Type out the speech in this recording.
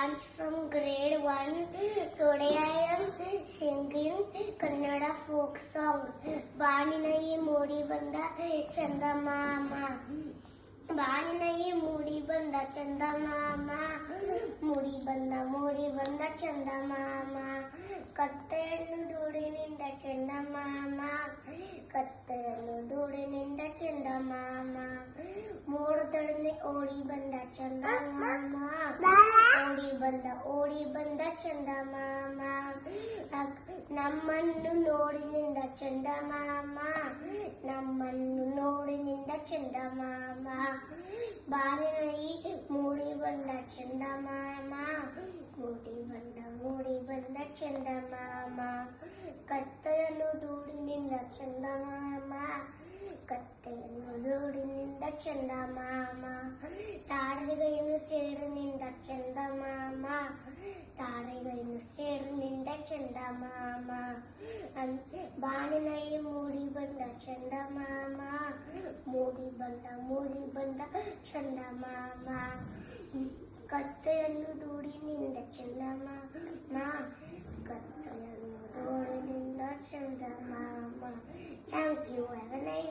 Priyansh from grade 1. Today I am singing Kannada folk song. ಬಾನಿನೈ ಮೂಡಿ ಬಂದ ಚಂದಮಾಮ, ಬಾನಿನೈ ಮೂಡಿ ಬಂದ ಚಂದಮಾಮ, ಮೂಡಿ ಬಂದ ಚಂದಮಾಮ, ಕತ್ತೆಯನ್ನು ಧೂಳಿನಿಂದ ಚಂದಮಾಮ, ಕತ್ತೆಯನ್ನು ಧೂಳಿನಿಂದ ಚಂದಮಾಮ, ಮೋಡದೊಡನೆ ಓಡಿ ಬಂದ ಚಂದಮಾಮ, ಓಡಿ ಬಂದ ಚಂದಮಾಮ, ನಮ್ಮನ್ನು ನೋಡಿನಿಂದ ಚಂದಮಾಮ, ನಮ್ಮನ್ನು ನೋಡಿನಿಂದ ಚಂದಮಾಮ, ಬಾನಿನೈ ಮೂಡಿ ಬಂದ ಚಂದಮಾಮ, ಮೂಡಿ ಬಂದ ಚಂದಮಾಮ, ಕತ್ತೆಯನ್ನು ಧೂಳಿನಿಂದ ಚಂದಮಾಮ, ಕತ್ತೆಯನ್ನು ಧೂಳಿನಿಂದ ಚಂದಮಾಮ, ತಾಡಿಗೈನು ಸೇರಿನಿಂದ ಚಂದಮಾಮ, ತಾಡಿಗೈನು ಸೇರಿನಿಂದ ಚಂದಮಾಮ, ಬಾನಿನೈ ಮೂಡಿ ಬಂದ ಚಂದಮಾಮ, ಮೂಡಿ ಬಂದ ಚಂದಮಾಮ, ಕತ್ತೆಯನ್ನು ಧೂಳಿನಿಂದ ಚಂದಮಾಮ, ಕತ್ತೆಯನ್ನು ಧೂಳಿನಿಂದ ಚಂದಮಾಮ. Thank you. Have a nice